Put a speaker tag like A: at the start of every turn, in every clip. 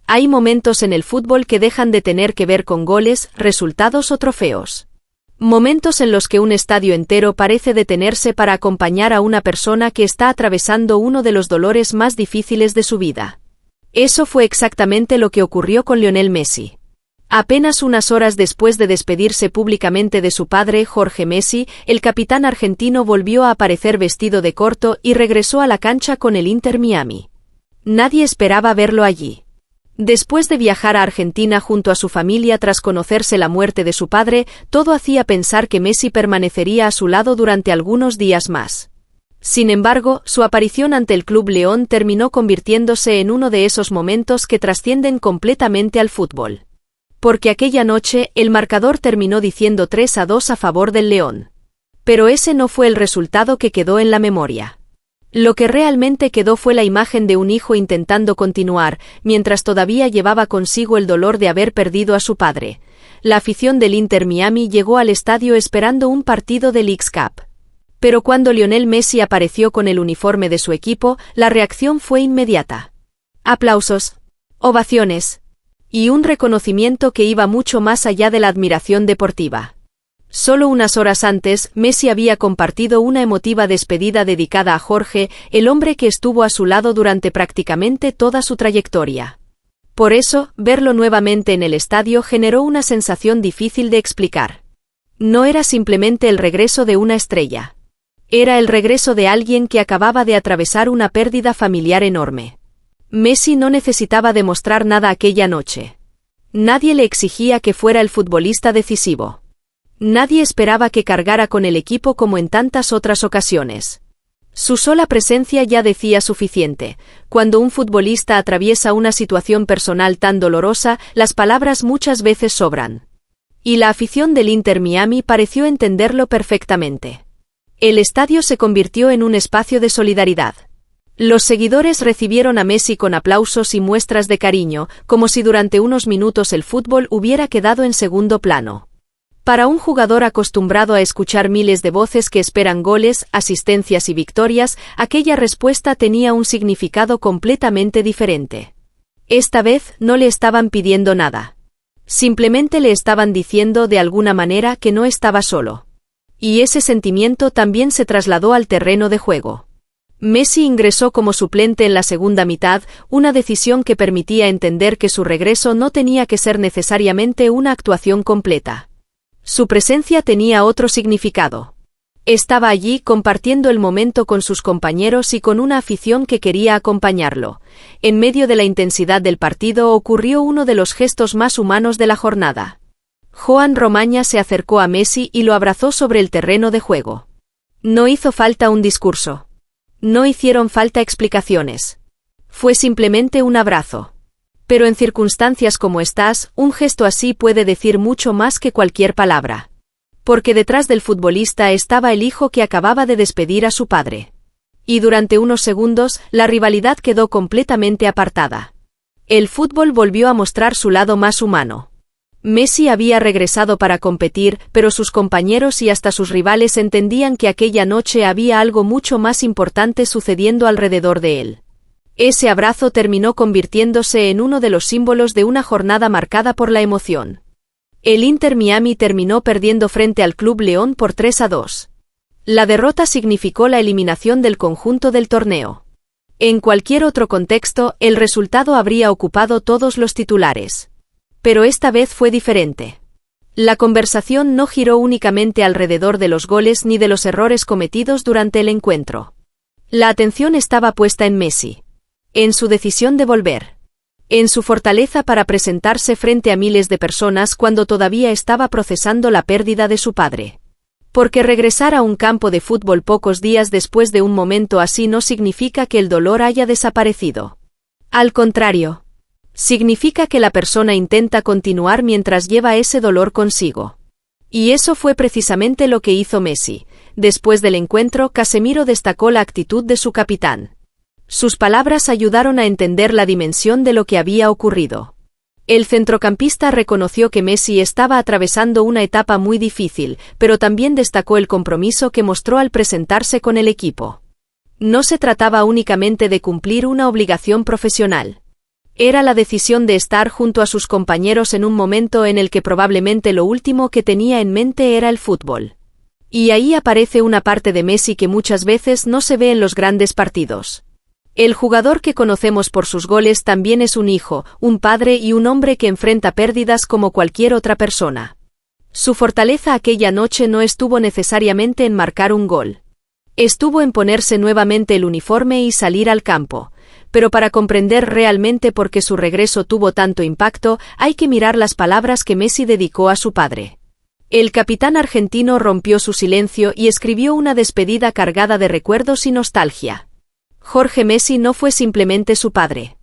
A: Hay momentos en el fútbol que dejan de tener que ver con goles, resultados o trofeos. Momentos en los que un estadio entero parece detenerse para acompañar a una persona que está atravesando uno de los dolores más difíciles de su vida. Eso fue exactamente lo que ocurrió con Lionel Messi. Apenas unas horas después de despedirse públicamente de su padre, Jorge Messi, el capitán argentino volvió a aparecer vestido de corto y regresó a la cancha con el Inter Miami. Nadie esperaba verlo allí. Después de viajar a Argentina junto a su familia tras conocerse la muerte de su padre, todo hacía pensar que Messi permanecería a su lado durante algunos días más. Sin embargo, su aparición ante el Club León terminó convirtiéndose en uno de esos momentos que trascienden completamente al fútbol. Porque aquella noche, el marcador terminó diciendo 3-2 a favor del León. Pero ese no fue el resultado que quedó en la memoria. Lo que realmente quedó fue la imagen de un hijo intentando continuar, mientras todavía llevaba consigo el dolor de haber perdido a su padre. La afición del Inter Miami llegó al estadio esperando un partido de Leagues Cup. Pero cuando Lionel Messi apareció con el uniforme de su equipo, la reacción fue inmediata. Aplausos, ovaciones y un reconocimiento que iba mucho más allá de la admiración deportiva. Solo unas horas antes, Messi había compartido una emotiva despedida dedicada a Jorge, el hombre que estuvo a su lado durante prácticamente toda su trayectoria. Por eso, verlo nuevamente en el estadio generó una sensación difícil de explicar. No era simplemente el regreso de una estrella. Era el regreso de alguien que acababa de atravesar una pérdida familiar enorme. Messi no necesitaba demostrar nada aquella noche. Nadie le exigía que fuera el futbolista decisivo. Nadie esperaba que cargara con el equipo como en tantas otras ocasiones. Su sola presencia ya decía suficiente. Cuando un futbolista atraviesa una situación personal tan dolorosa, las palabras muchas veces sobran. Y la afición del Inter Miami pareció entenderlo perfectamente. El estadio se convirtió en un espacio de solidaridad. Los seguidores recibieron a Messi con aplausos y muestras de cariño, como si durante unos minutos el fútbol hubiera quedado en segundo plano. Para un jugador acostumbrado a escuchar miles de voces que esperan goles, asistencias y victorias, aquella respuesta tenía un significado completamente diferente. Esta vez no le estaban pidiendo nada. Simplemente le estaban diciendo de alguna manera que no estaba solo. Y ese sentimiento también se trasladó al terreno de juego. Messi ingresó como suplente en la segunda mitad, una decisión que permitía entender que su regreso no tenía que ser necesariamente una actuación completa. Su presencia tenía otro significado. Estaba allí compartiendo el momento con sus compañeros y con una afición que quería acompañarlo. En medio de la intensidad del partido ocurrió uno de los gestos más humanos de la jornada. Joan Romaña se acercó a Messi y lo abrazó sobre el terreno de juego. No hizo falta un discurso. No hicieron falta explicaciones. Fue simplemente un abrazo. Pero en circunstancias como estas, un gesto así puede decir mucho más que cualquier palabra. Porque detrás del futbolista estaba el hijo que acababa de despedir a su padre. Y durante unos segundos, la rivalidad quedó completamente apartada. El fútbol volvió a mostrar su lado más humano. Messi había regresado para competir, pero sus compañeros y hasta sus rivales entendían que aquella noche había algo mucho más importante sucediendo alrededor de él. Ese abrazo terminó convirtiéndose en uno de los símbolos de una jornada marcada por la emoción. El Inter Miami terminó perdiendo frente al Club León por 3-2. La derrota significó la eliminación del conjunto del torneo. En cualquier otro contexto, el resultado habría ocupado todos los titulares. Pero esta vez fue diferente. La conversación no giró únicamente alrededor de los goles ni de los errores cometidos durante el encuentro. La atención estaba puesta en Messi. En su decisión de volver. En su fortaleza para presentarse frente a miles de personas cuando todavía estaba procesando la pérdida de su padre. Porque regresar a un campo de fútbol pocos días después de un momento así no significa que el dolor haya desaparecido. Al contrario. Significa que la persona intenta continuar mientras lleva ese dolor consigo. Y eso fue precisamente lo que hizo Messi. Después del encuentro, Casemiro destacó la actitud de su capitán. Sus palabras ayudaron a entender la dimensión de lo que había ocurrido. El centrocampista reconoció que Messi estaba atravesando una etapa muy difícil, pero también destacó el compromiso que mostró al presentarse con el equipo. No se trataba únicamente de cumplir una obligación profesional. Era la decisión de estar junto a sus compañeros en un momento en el que probablemente lo último que tenía en mente era el fútbol. Y ahí aparece una parte de Messi que muchas veces no se ve en los grandes partidos. El jugador que conocemos por sus goles también es un hijo, un padre y un hombre que enfrenta pérdidas como cualquier otra persona. Su fortaleza aquella noche no estuvo necesariamente en marcar un gol. Estuvo en ponerse nuevamente el uniforme y salir al campo. Pero para comprender realmente por qué su regreso tuvo tanto impacto, hay que mirar las palabras que Messi dedicó a su padre. El capitán argentino rompió su silencio y escribió una despedida cargada de recuerdos y nostalgia. Jorge Messi no fue simplemente su padre.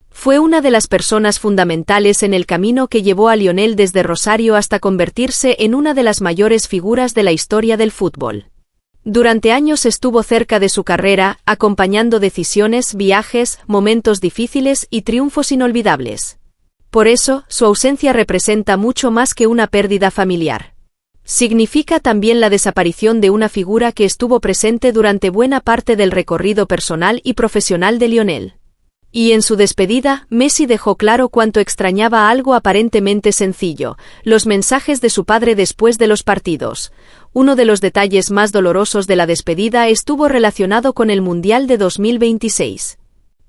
A: Fue una de las personas fundamentales en el camino que llevó a Lionel desde Rosario hasta convertirse en una de las mayores figuras de la historia del fútbol. Durante años estuvo cerca de su carrera, acompañando decisiones, viajes, momentos difíciles y triunfos inolvidables. Por eso, su ausencia representa mucho más que una pérdida familiar. Significa también la desaparición de una figura que estuvo presente durante buena parte del recorrido personal y profesional de Lionel. Y en su despedida, Messi dejó claro cuánto extrañaba algo aparentemente sencillo, los mensajes de su padre después de los partidos. Uno de los detalles más dolorosos de la despedida estuvo relacionado con el Mundial de 2026.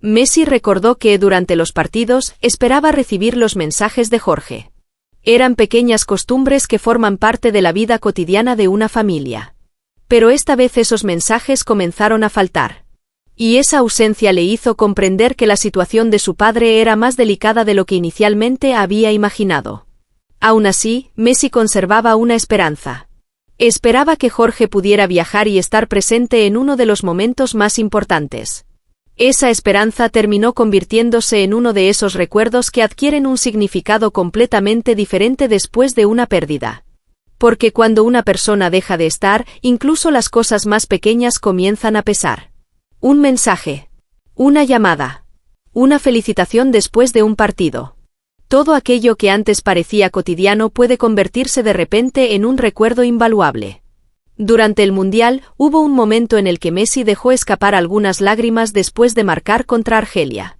A: Messi recordó que durante los partidos esperaba recibir los mensajes de Jorge. Eran pequeñas costumbres que forman parte de la vida cotidiana de una familia. Pero esta vez esos mensajes comenzaron a faltar. Y esa ausencia le hizo comprender que la situación de su padre era más delicada de lo que inicialmente había imaginado. Aún así, Messi conservaba una esperanza. Esperaba que Jorge pudiera viajar y estar presente en uno de los momentos más importantes. Esa esperanza terminó convirtiéndose en uno de esos recuerdos que adquieren un significado completamente diferente después de una pérdida. Porque cuando una persona deja de estar, incluso las cosas más pequeñas comienzan a pesar. Un mensaje. Una llamada. Una felicitación después de un partido. Todo aquello que antes parecía cotidiano puede convertirse de repente en un recuerdo invaluable. Durante el Mundial, hubo un momento en el que Messi dejó escapar algunas lágrimas después de marcar contra Argelia.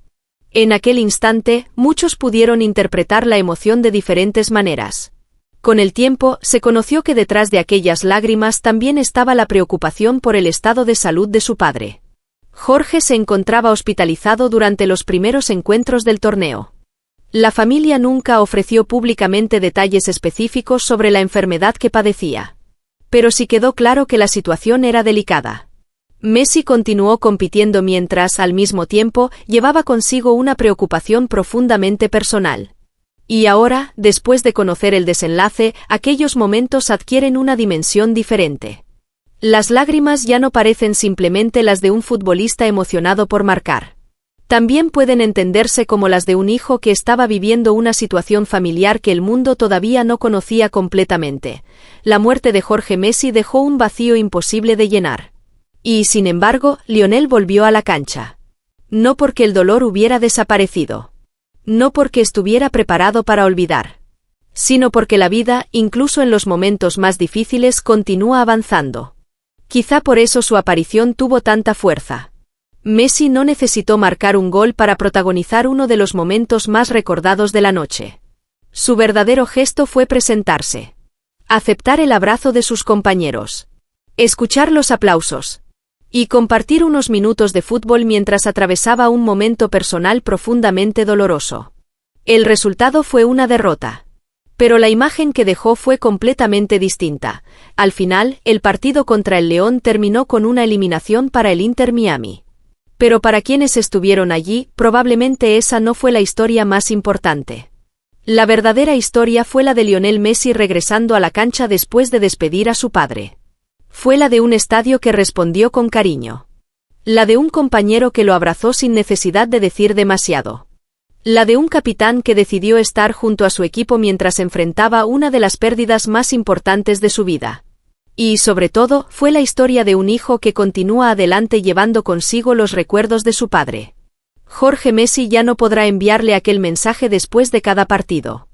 A: En aquel instante, muchos pudieron interpretar la emoción de diferentes maneras. Con el tiempo, se conoció que detrás de aquellas lágrimas también estaba la preocupación por el estado de salud de su padre. Jorge se encontraba hospitalizado durante los primeros encuentros del torneo. La familia nunca ofreció públicamente detalles específicos sobre la enfermedad que padecía. Pero sí quedó claro que la situación era delicada. Messi continuó compitiendo mientras, al mismo tiempo, llevaba consigo una preocupación profundamente personal. Y ahora, después de conocer el desenlace, aquellos momentos adquieren una dimensión diferente. Las lágrimas ya no parecen simplemente las de un futbolista emocionado por marcar. También pueden entenderse como las de un hijo que estaba viviendo una situación familiar que el mundo todavía no conocía completamente. La muerte de Jorge Messi dejó un vacío imposible de llenar. Y, sin embargo, Lionel volvió a la cancha. No porque el dolor hubiera desaparecido. No porque estuviera preparado para olvidar. Sino porque la vida, incluso en los momentos más difíciles, continúa avanzando. Quizá por eso su aparición tuvo tanta fuerza. Messi no necesitó marcar un gol para protagonizar uno de los momentos más recordados de la noche. Su verdadero gesto fue presentarse. Aceptar el abrazo de sus compañeros. Escuchar los aplausos. Y compartir unos minutos de fútbol mientras atravesaba un momento personal profundamente doloroso. El resultado fue una derrota. Pero la imagen que dejó fue completamente distinta. Al final, el partido contra el León terminó con una eliminación para el Inter Miami. Pero para quienes estuvieron allí, probablemente esa no fue la historia más importante. La verdadera historia fue la de Lionel Messi regresando a la cancha después de despedir a su padre. Fue la de un estadio que respondió con cariño. La de un compañero que lo abrazó sin necesidad de decir demasiado. La de un capitán que decidió estar junto a su equipo mientras enfrentaba una de las pérdidas más importantes de su vida. Y, sobre todo, fue la historia de un hijo que continúa adelante llevando consigo los recuerdos de su padre. Jorge Messi ya no podrá enviarle aquel mensaje después de cada partido.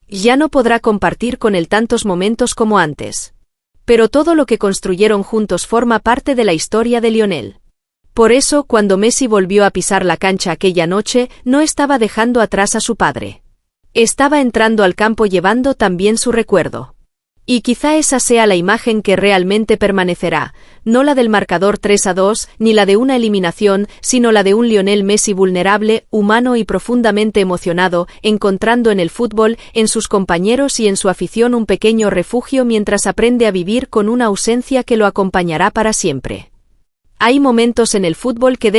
A: Ya no podrá compartir con él tantos momentos como antes. Pero todo lo que construyeron juntos forma parte de la historia de Lionel. Por eso, cuando Messi volvió a pisar la cancha aquella noche, no estaba dejando atrás a su padre. Estaba entrando al campo llevando también su recuerdo. Y quizá esa sea la imagen que realmente permanecerá, no la del marcador 3-2, ni la de una eliminación, sino la de un Lionel Messi vulnerable, humano y profundamente emocionado, encontrando en el fútbol, en sus compañeros y en su afición un pequeño refugio mientras aprende a vivir con una ausencia que lo acompañará para siempre. Hay momentos en el fútbol que